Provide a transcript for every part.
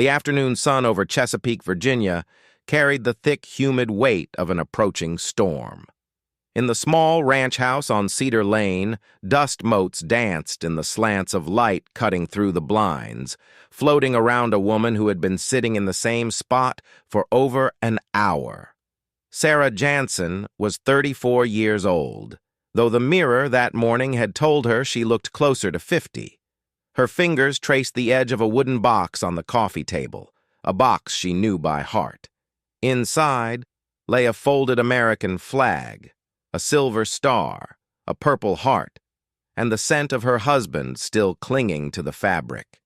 The afternoon sun over Chesapeake, Virginia, carried the thick, humid weight of an approaching storm. In the small ranch house on Cedar Lane, dust motes danced in the slants of light cutting through the blinds, floating around a woman who had been sitting in the same spot for over an hour. Sarah Jansen was 34 years old, though the mirror that morning had told her she looked closer to 50. Her fingers traced the edge of a wooden box on the coffee table, a box she knew by heart. Inside lay a folded American flag, a silver star, a purple heart, and the scent of her husband still clinging to the fabric.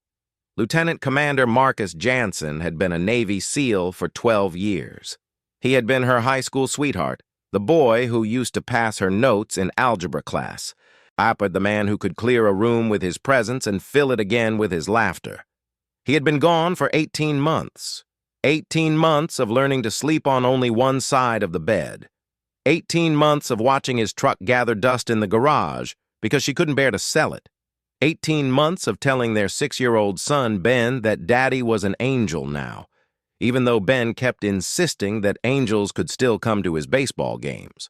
Lieutenant Commander Marcus Jansen had been a Navy SEAL for 12 years. He had been her high school sweetheart, the boy who used to pass her notes in algebra class, the man who could clear a room with his presence and fill it again with his laughter. He had been gone for 18 months. 18 months of learning to sleep on only one side of the bed. 18 months of watching his truck gather dust in the garage because she couldn't bear to sell it. 18 months of telling their 6-year-old son, Ben, that Daddy was an angel now, even though Ben kept insisting that angels could still come to his baseball games.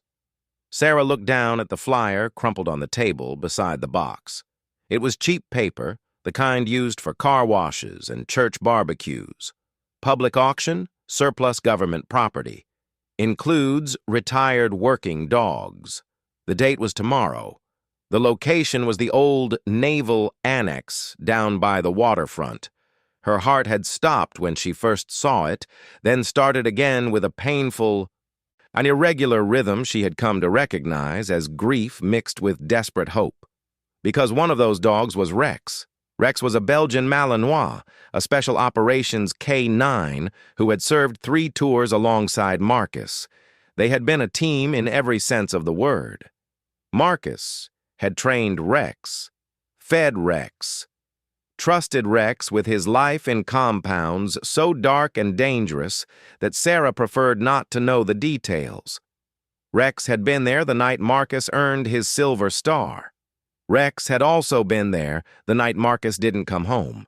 Sarah looked down at the flyer crumpled on the table beside the box. It was cheap paper, the kind used for car washes and church barbecues. Public auction, surplus government property. Includes retired working dogs. The date was tomorrow. The location was the old naval annex down by the waterfront. Her heart had stopped when she first saw it, then started again with an irregular rhythm she had come to recognize as grief mixed with desperate hope. Because one of those dogs was Rex. Rex was a Belgian Malinois, a Special Operations K-9 who had served 3 tours alongside Marcus. They had been a team in every sense of the word. Marcus had trained Rex, fed Rex, trusted Rex with his life in compounds so dark and dangerous that Sarah preferred not to know the details. Rex had been there the night Marcus earned his silver star. Rex had also been there the night Marcus didn't come home.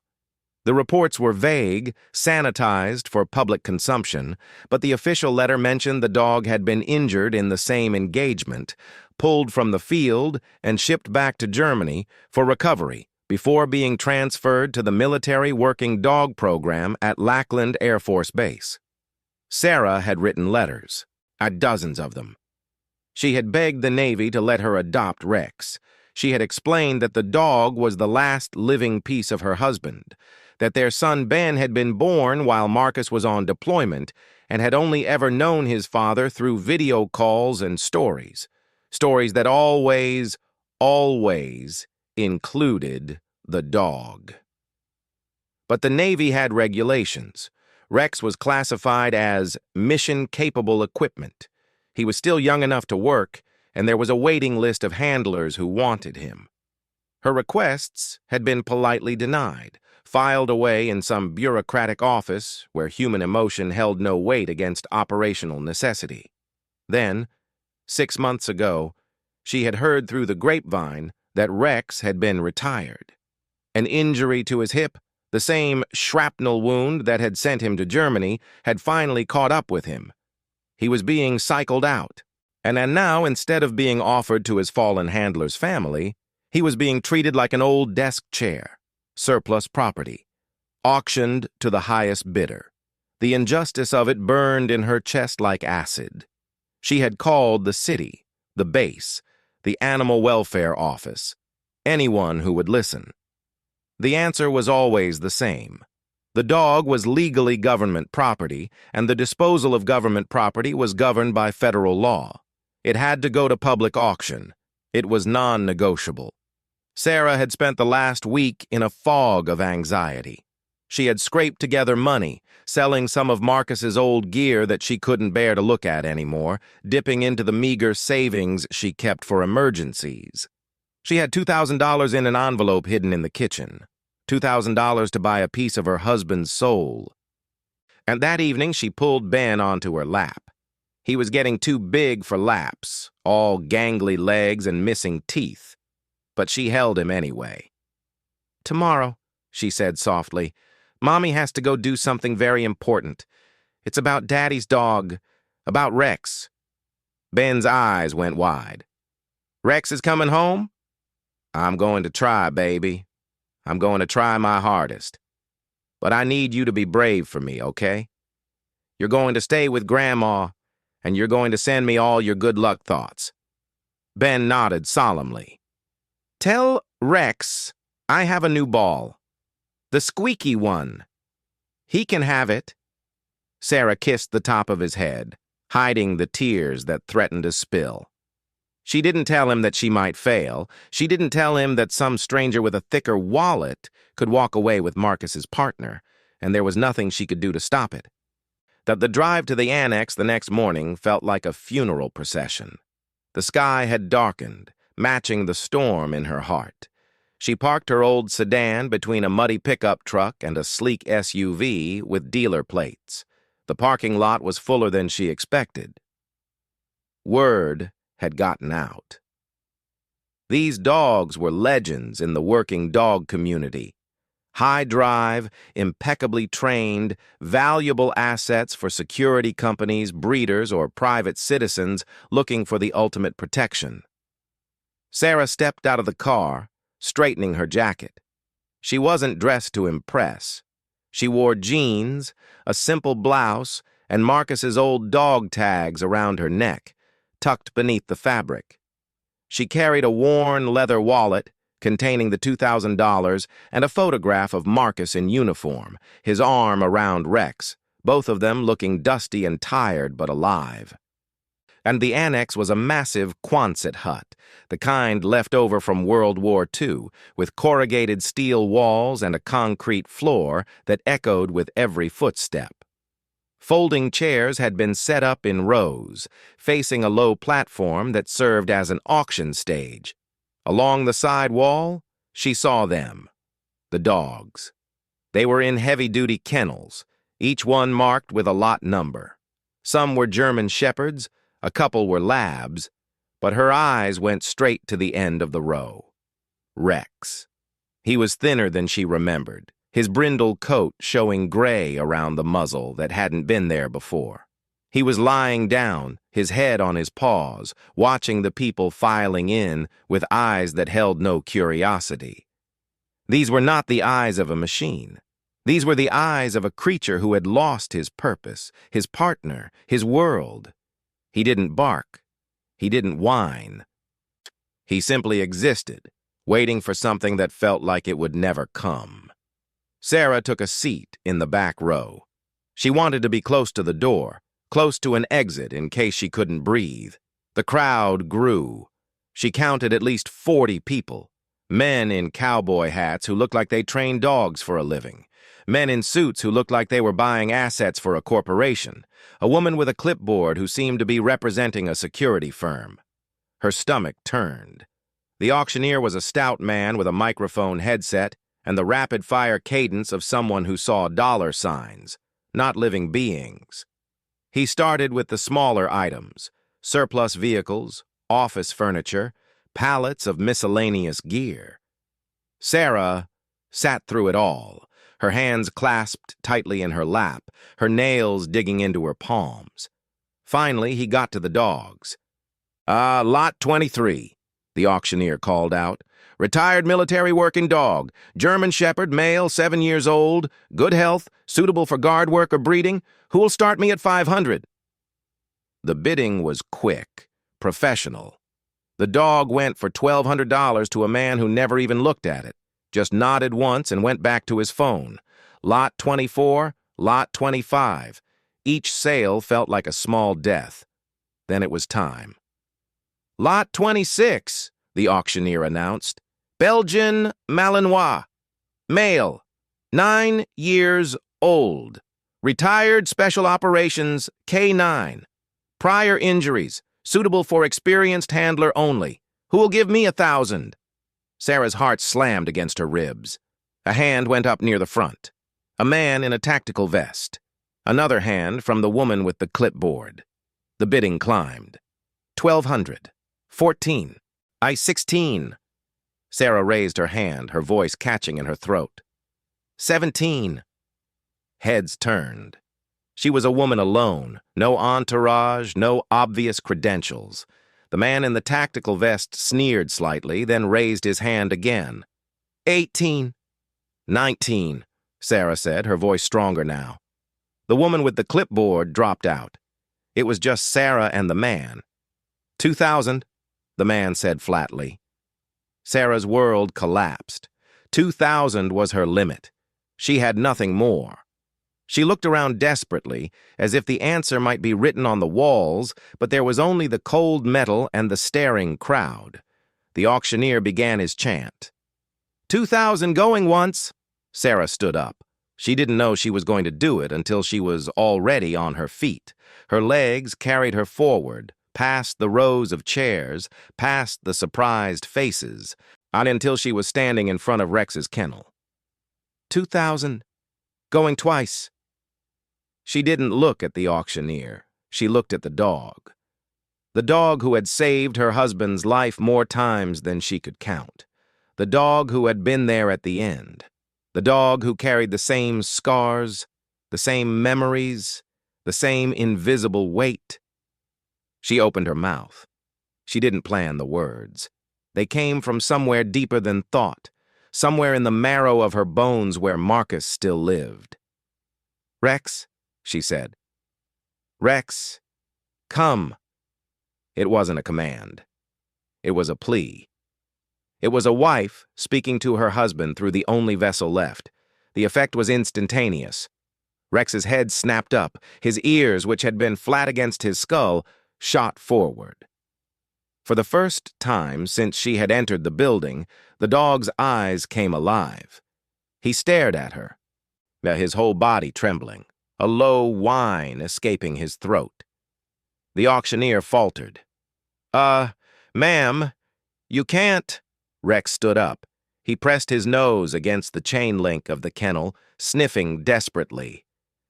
The reports were vague, sanitized for public consumption, but the official letter mentioned the dog had been injured in the same engagement, pulled from the field, and shipped back to Germany for recovery before being transferred to the military working dog program at Lackland Air Force Base. Sarah had written letters, dozens of them. She had begged the Navy to let her adopt Rex. She had explained that the dog was the last living piece of her husband, that their son Ben had been born while Marcus was on deployment and had only ever known his father through video calls and stories that always included the dog. But the Navy had regulations. Rex was classified as mission-capable equipment. He was still young enough to work, and there was a waiting list of handlers who wanted him. Her requests had been politely denied, filed away in some bureaucratic office where human emotion held no weight against operational necessity. Then, 6 months ago, she had heard through the grapevine that Rex had been retired. An injury to his hip, the same shrapnel wound that had sent him to Germany, had finally caught up with him. He was being cycled out. And now, instead of being offered to his fallen handler's family, he was being treated like an old desk chair, surplus property, auctioned to the highest bidder. The injustice of it burned in her chest like acid. She had called the city, the base, the animal welfare office, anyone who would listen. The answer was always the same. The dog was legally government property, and the disposal of government property was governed by federal law. It had to go to public auction. It was non-negotiable. Sarah had spent the last week in a fog of anxiety. She had scraped together money, selling some of Marcus's old gear that she couldn't bear to look at anymore, dipping into the meager savings she kept for emergencies. She had $2,000 in an envelope hidden in the kitchen, $2,000 to buy a piece of her husband's soul. And that evening she pulled Ben onto her lap. He was getting too big for laps, all gangly legs and missing teeth. But she held him anyway. "Tomorrow," she said softly, Mommy has to go do something very important. It's about Daddy's dog, about Rex. Ben's eyes went wide. Rex is coming home? I'm going to try, baby. I'm going to try my hardest. But I need you to be brave for me, okay? You're going to stay with Grandma, and you're going to send me all your good luck thoughts. Ben nodded solemnly. Tell Rex I have a new ball. The squeaky one. He can have it. Sarah kissed the top of his head, hiding the tears that threatened to spill. She didn't tell him that she might fail. She didn't tell him that some stranger with a thicker wallet could walk away with Marcus's partner, and there was nothing she could do to stop it. That the drive to the annex the next morning felt like a funeral procession. The sky had darkened, matching the storm in her heart. She parked her old sedan between a muddy pickup truck and a sleek SUV with dealer plates. The parking lot was fuller than she expected. Word had gotten out. These dogs were legends in the working dog community. High drive, impeccably trained, valuable assets for security companies, breeders, or private citizens looking for the ultimate protection. Sarah stepped out of the car, straightening her jacket. She wasn't dressed to impress. She wore jeans, a simple blouse, and Marcus's old dog tags around her neck, tucked beneath the fabric. She carried a worn leather wallet containing the $2,000 and a photograph of Marcus in uniform, his arm around Rex, both of them looking dusty and tired but alive. And the annex was a massive Quonset hut, the kind left over from World War II, with corrugated steel walls and a concrete floor that echoed with every footstep. Folding chairs had been set up in rows, facing a low platform that served as an auction stage. Along the side wall, she saw them, the dogs. They were in heavy-duty kennels, each one marked with a lot number. Some were German shepherds, a couple were labs, but her eyes went straight to the end of the row. Rex. He was thinner than she remembered, his brindle coat showing gray around the muzzle that hadn't been there before. He was lying down, his head on his paws, watching the people filing in with eyes that held no curiosity. These were not the eyes of a machine. These were the eyes of a creature who had lost his purpose, his partner, his world. He didn't bark. He didn't whine. He simply existed, waiting for something that felt like it would never come. Sarah took a seat in the back row. She wanted to be close to the door, close to an exit in case she couldn't breathe. The crowd grew. She counted at least 40 people. Men in cowboy hats who looked like they trained dogs for a living. Men in suits who looked like they were buying assets for a corporation. A woman with a clipboard who seemed to be representing a security firm. Her stomach turned. The auctioneer was a stout man with a microphone headset and the rapid-fire cadence of someone who saw dollar signs, not living beings. He started with the smaller items, surplus vehicles, office furniture, pallets of miscellaneous gear. Sarah sat through it all, her hands clasped tightly in her lap, her nails digging into her palms. Finally, he got to the dogs. Lot 23, the auctioneer called out. Retired military working dog, German Shepherd, male, 7 years old, good health, suitable for guard work or breeding. Who'll start me at 500? The bidding was quick, professional. The dog went for $1,200 to a man who never even looked at it, just nodded once and went back to his phone. Lot 24, Lot 25. Each sale felt like a small death. Then it was time. Lot 26, the auctioneer announced. Belgian Malinois. Male, 9 years old. Retired Special Operations K9. Prior injuries, suitable for experienced handler only. Who'll give me 1,000? Sarah's heart slammed against her ribs. A hand went up near the front. A man in a tactical vest. Another hand from the woman with the clipboard. The bidding climbed. 1,200. 14. 16. Sarah raised her hand, her voice catching in her throat. 17. Heads turned. She was a woman alone, no entourage, no obvious credentials. The man in the tactical vest sneered slightly, then raised his hand again. 18. 19, Sarah said, her voice stronger now. The woman with the clipboard dropped out. It was just Sarah and the man. 2,000, the man said flatly. Sarah's world collapsed. 2,000 was her limit. She had nothing more. She looked around desperately, as if the answer might be written on the walls, but there was only the cold metal and the staring crowd. The auctioneer began his chant. 2,000 going once. Sarah stood up. She didn't know she was going to do it until she was already on her feet. Her legs carried her forward, past the rows of chairs, past the surprised faces, on until she was standing in front of Rex's kennel. 2,000. Going twice. She didn't look at the auctioneer. She looked at the dog. The dog who had saved her husband's life more times than she could count. The dog who had been there at the end. The dog who carried the same scars, the same memories, the same invisible weight. She opened her mouth. She didn't plan the words. They came from somewhere deeper than thought, somewhere in the marrow of her bones where Marcus still lived. Rex, she said. Rex, come. It wasn't a command. It was a plea. It was a wife speaking to her husband through the only vessel left. The effect was instantaneous. Rex's head snapped up. His ears, which had been flat against his skull, shot forward. For the first time since she had entered the building, the dog's eyes came alive. He stared at her, his whole body trembling, a low whine escaping his throat. The auctioneer faltered. Ma'am, you can't." Rex stood up. He pressed his nose against the chain link of the kennel, sniffing desperately.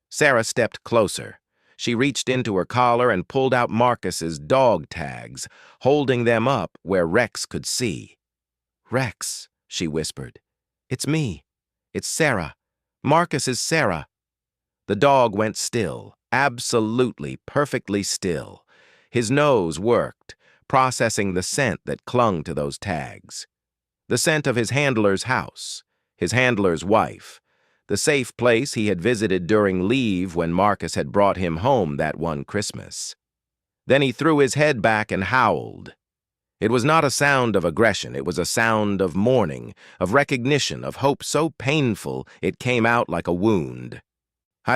Sarah stepped closer. She reached into her collar and pulled out Marcus's dog tags, holding them up where Rex could see. "Rex," she whispered. "It's me. It's Sarah. Marcus is Sarah." The dog went still, absolutely, perfectly still. His nose worked, processing the scent that clung to those tags. The scent of his handler's house, his handler's wife, the safe place he had visited during leave when Marcus had brought him home that one Christmas. Then he threw his head back and howled. It was not a sound of aggression, it was a sound of mourning, of recognition, of hope so painful it came out like a wound.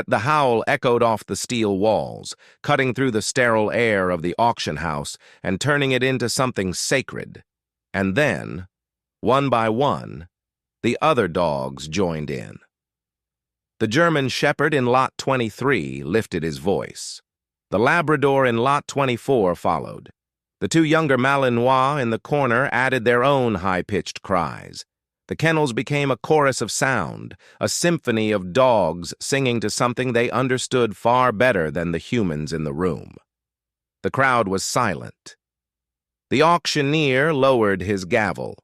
The howl echoed off the steel walls, cutting through the sterile air of the auction house and turning it into something sacred. And then, one by one, the other dogs joined in. The German Shepherd in Lot 23 lifted his voice. The Labrador in Lot 24 followed. The two younger Malinois in the corner added their own high-pitched cries. The kennels became a chorus of sound, a symphony of dogs singing to something they understood far better than the humans in the room. The crowd was silent. The auctioneer lowered his gavel.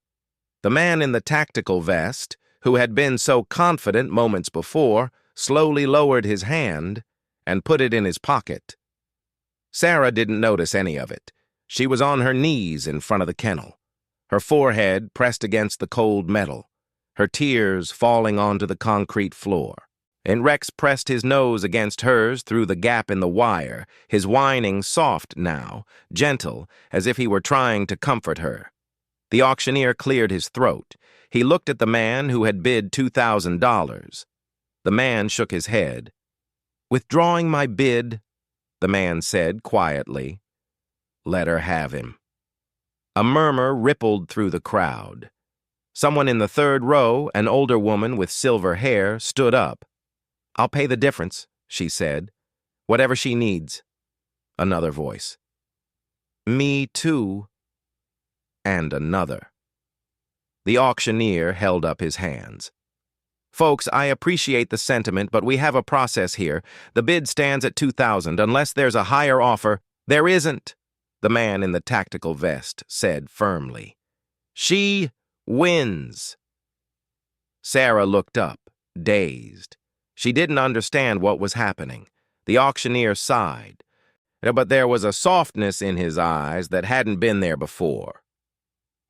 The man in the tactical vest, who had been so confident moments before, slowly lowered his hand and put it in his pocket. Sarah didn't notice any of it. She was on her knees in front of the kennel, her forehead pressed against the cold metal, her tears falling onto the concrete floor. And Rex pressed his nose against hers through the gap in the wire, his whining soft now, gentle, as if he were trying to comfort her. The auctioneer cleared his throat. He looked at the man who had bid $2,000. The man shook his head. "Withdrawing my bid," the man said quietly. "Let her have him." A murmur rippled through the crowd. Someone in the third row, an older woman with silver hair, stood up. "I'll pay the difference," she said. "Whatever she needs." Another voice. "Me too." And another. The auctioneer held up his hands. "Folks, I appreciate the sentiment, but we have a process here. The bid stands at $2,000. Unless there's a higher offer." "There isn't," the man in the tactical vest said firmly. "She wins." Sarah looked up, dazed. She didn't understand what was happening. The auctioneer sighed, but there was a softness in his eyes that hadn't been there before.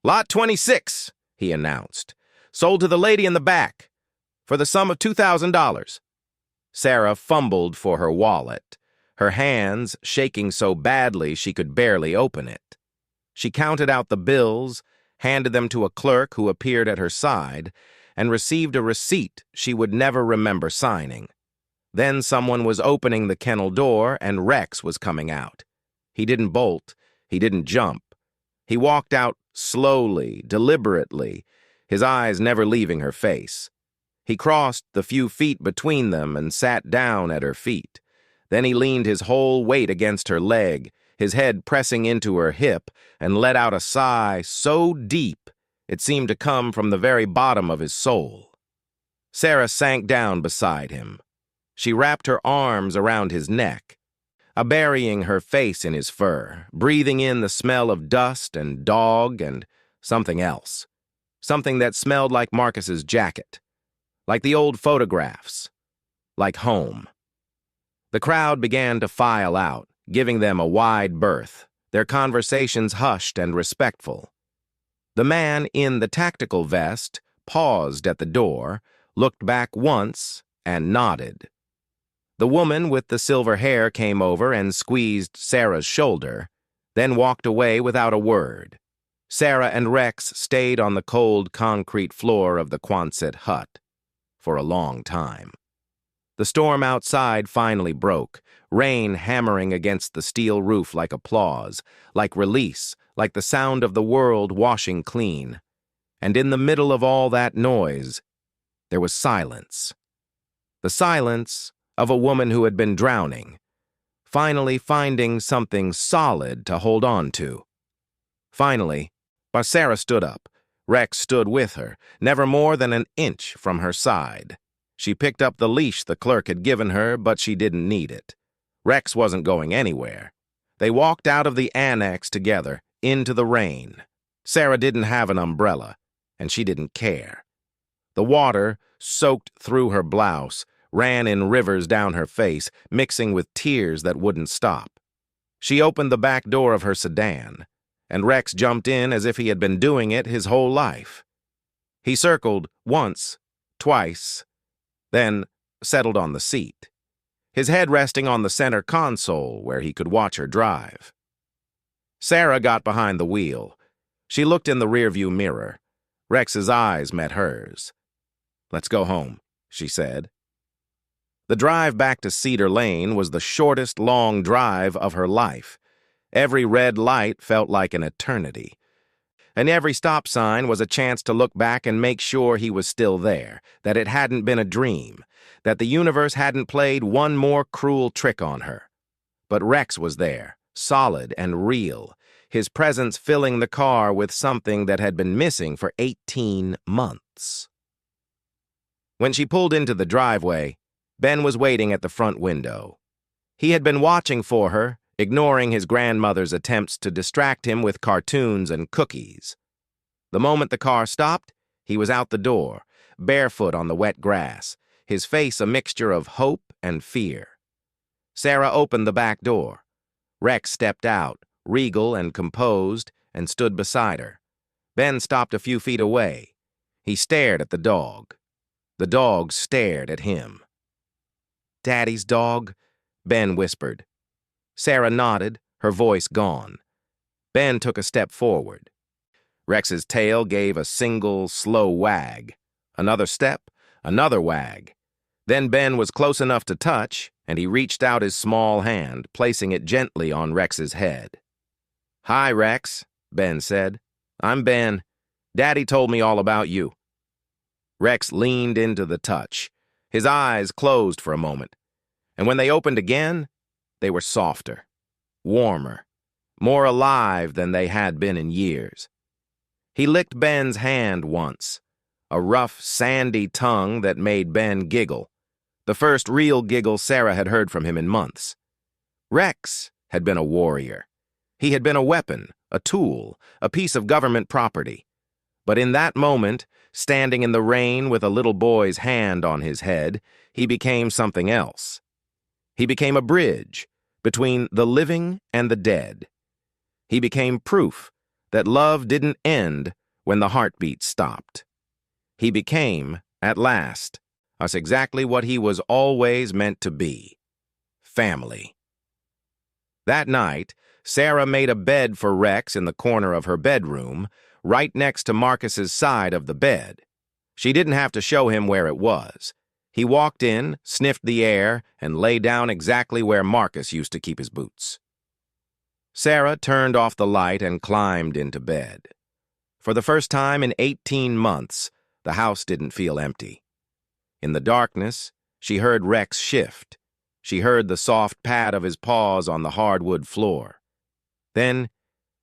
"Lot 26, he announced. "Sold to the lady in the back, for the sum of $2,000. Sarah fumbled for her wallet, her hands shaking so badly she could barely open it. She counted out the bills, handed them to a clerk who appeared at her side, and received a receipt she would never remember signing. Then someone was opening the kennel door, and Rex was coming out. He didn't bolt. He didn't jump. He walked out slowly, deliberately, his eyes never leaving her face. He crossed the few feet between them and sat down at her feet. Then he leaned his whole weight against her leg, his head pressing into her hip, and let out a sigh so deep it seemed to come from the very bottom of his soul. Sarah sank down beside him. She wrapped her arms around his neck, burying her face in his fur, breathing in the smell of dust and dog and something else. Something that smelled like Marcus's jacket, like the old photographs, like home. The crowd began to file out, giving them a wide berth, their conversations hushed and respectful. The man in the tactical vest paused at the door, looked back once, and nodded. The woman with the silver hair came over and squeezed Sarah's shoulder, then walked away without a word. Sarah and Rex stayed on the cold concrete floor of the Quonset hut for a long time. The storm outside finally broke, rain hammering against the steel roof like applause, like release, like the sound of the world washing clean. And in the middle of all that noise, there was silence. The silence of a woman who had been drowning, finally finding something solid to hold on to. Finally, Sarah stood up. Rex stood with her, never more than an inch from her side. She picked up the leash the clerk had given her, but she didn't need it. Rex wasn't going anywhere. They walked out of the annex together, into the rain. Sarah didn't have an umbrella, and she didn't care. The water, soaked through her blouse, ran in rivers down her face, mixing with tears that wouldn't stop. She opened the back door of her sedan, and Rex jumped in as if he had been doing it his whole life. He circled once, twice, then settled on the seat, his head resting on the center console where he could watch her drive. Sarah got behind the wheel. She looked in the rearview mirror. Rex's eyes met hers. "Let's go home," she said. The drive back to Cedar Lane was the shortest long drive of her life. Every red light felt like an eternity. And every stop sign was a chance to look back and make sure he was still there, that it hadn't been a dream, that the universe hadn't played one more cruel trick on her. But Rex was there, solid and real, his presence filling the car with something that had been missing for 18 months. When she pulled into the driveway, Ben was waiting at the front window. He had been watching for her, ignoring his grandmother's attempts to distract him with cartoons and cookies. The moment the car stopped, he was out the door, barefoot on the wet grass, his face a mixture of hope and fear. Sarah opened the back door. Rex stepped out, regal and composed, and stood beside her. Ben stopped a few feet away. He stared at the dog. The dog stared at him. "Daddy's dog?" Ben whispered. Sarah nodded, her voice gone. Ben took a step forward. Rex's tail gave a single, slow wag. Another step, another wag. Then Ben was close enough to touch, and he reached out his small hand, placing it gently on Rex's head. "Hi, Rex," Ben said. "I'm Ben. Daddy told me all about you." Rex leaned into the touch. His eyes closed for a moment, and when they opened again, they were softer, warmer, more alive than they had been in years. He licked Ben's hand once, a rough, sandy tongue that made Ben giggle, the first real giggle Sarah had heard from him in months. Rex had been a warrior. He had been a weapon, a tool, a piece of government property. But in that moment, standing in the rain with a little boy's hand on his head, he became something else. He became a bridge between the living and the dead. He became proof that love didn't end when the heartbeat stopped. He became, at last, us exactly what he was always meant to be: family. That night, Sarah made a bed for Rex in the corner of her bedroom, right next to Marcus's side of the bed. She didn't have to show him where it was. He walked in, sniffed the air, and lay down exactly where Marcus used to keep his boots. Sarah turned off the light and climbed into bed. For the first time in 18 months, the house didn't feel empty. In the darkness, she heard Rex shift. She heard the soft pad of his paws on the hardwood floor. Then,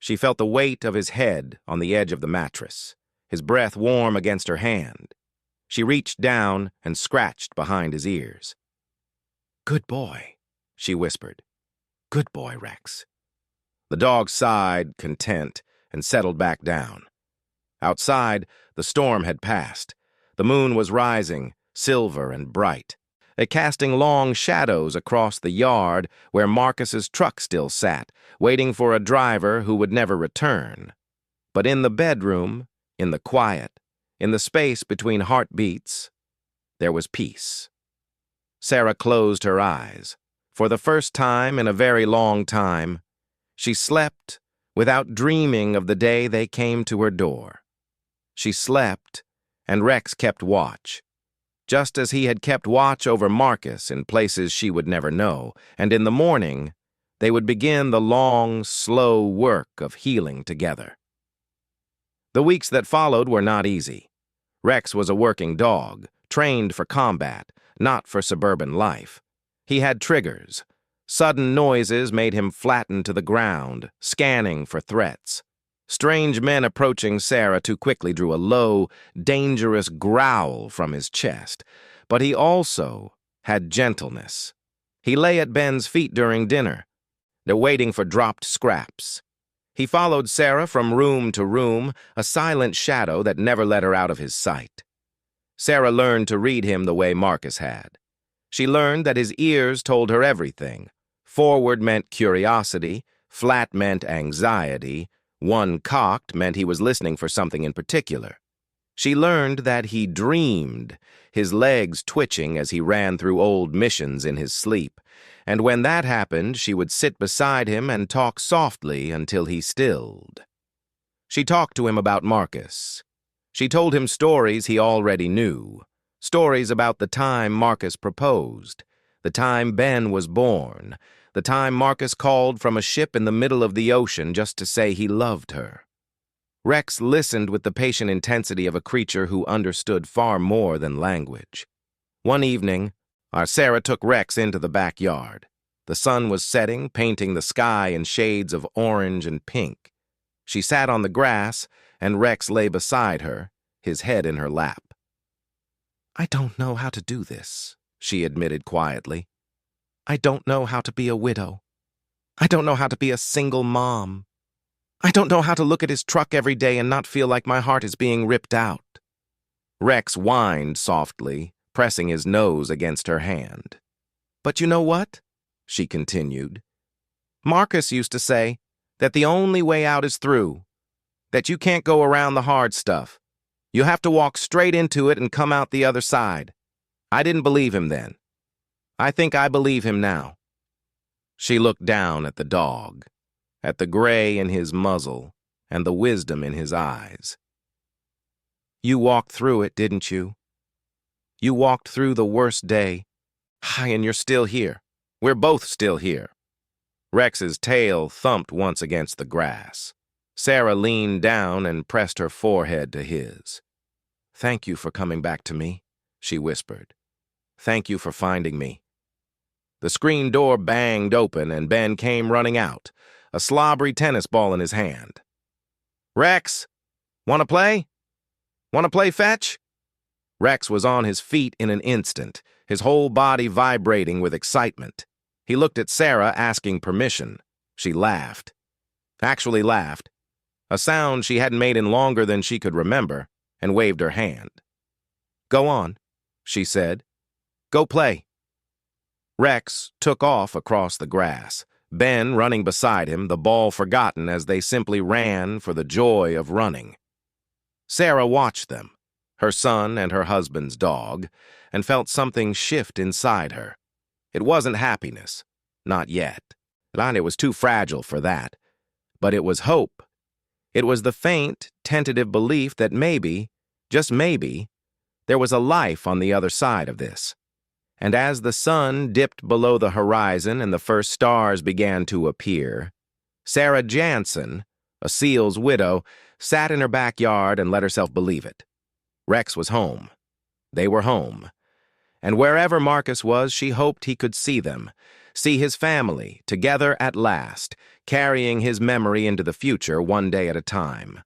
she felt the weight of his head on the edge of the mattress, his breath warm against her hand. She reached down and scratched behind his ears. "Good boy," she whispered. "Good boy, Rex." The dog sighed, content, and settled back down. Outside, the storm had passed. The moon was rising, silver and bright, casting long shadows across the yard where Marcus's truck still sat, waiting for a driver who would never return. But in the bedroom, in the quiet, in the space between heartbeats, there was peace. Sarah closed her eyes. For the first time in a very long time, she slept without dreaming of the day they came to her door. She slept, and Rex kept watch, just as he had kept watch over Marcus in places she would never know, and in the morning, they would begin the long, slow work of healing together. The weeks that followed were not easy. Rex was a working dog, trained for combat, not for suburban life. He had triggers. Sudden noises made him flatten to the ground, scanning for threats. Strange men approaching Sarah too quickly drew a low, dangerous growl from his chest. But he also had gentleness. He lay at Ben's feet during dinner, waiting for dropped scraps. He followed Sarah from room to room, a silent shadow that never let her out of his sight. Sarah learned to read him the way Marcus had. She learned that his ears told her everything. Forward meant curiosity, flat meant anxiety, one cocked meant he was listening for something in particular. She learned that he dreamed, his legs twitching as he ran through old missions in his sleep, and when that happened, she would sit beside him and talk softly until he stilled. She talked to him about Marcus. She told him stories he already knew, stories about the time Marcus proposed, the time Ben was born, the time Marcus called from a ship in the middle of the ocean just to say he loved her. Rex listened with the patient intensity of a creature who understood far more than language. One evening, our Sarah took Rex into the backyard. The sun was setting, painting the sky in shades of orange and pink. She sat on the grass, and Rex lay beside her, his head in her lap. "I don't know how to do this," she admitted quietly. "I don't know how to be a widow. I don't know how to be a single mom. I don't know how to look at his truck every day and not feel like my heart is being ripped out." Rex whined softly, pressing his nose against her hand. "But you know what?" she continued. "Marcus used to say that the only way out is through, that you can't go around the hard stuff. You have to walk straight into it and come out the other side. I didn't believe him then. I think I believe him now." She looked down at the dog, at the gray in his muzzle and the wisdom in his eyes. "You walked through it, didn't you? You walked through the worst day. And you're still here. We're both still here." Rex's tail thumped once against the grass. Sarah leaned down and pressed her forehead to his. "Thank you for coming back to me," she whispered. "Thank you for finding me." The screen door banged open and Ben came running out, a slobbery tennis ball in his hand. "Rex, wanna play? Wanna play fetch?" Rex was on his feet in an instant, his whole body vibrating with excitement. He looked at Sarah, asking permission. She laughed. Actually laughed, a sound she hadn't made in longer than she could remember, and waved her hand. "Go on," she said. Go play." Rex took off across the grass, Ben running beside him, the ball forgotten as they simply ran for the joy of running. Sarah watched them, her son and her husband's dog, and felt something shift inside her. It wasn't happiness. Not yet. It was too fragile for that. But it was hope. It was the faint, tentative belief that maybe, just maybe, there was a life on the other side of this. And as the sun dipped below the horizon and the first stars began to appear, Sarah Jansen, a SEAL's widow, sat in her backyard and let herself believe it. Rex was home. They were home. And wherever Marcus was, she hoped he could see them, see his family, together at last, carrying his memory into the future one day at a time.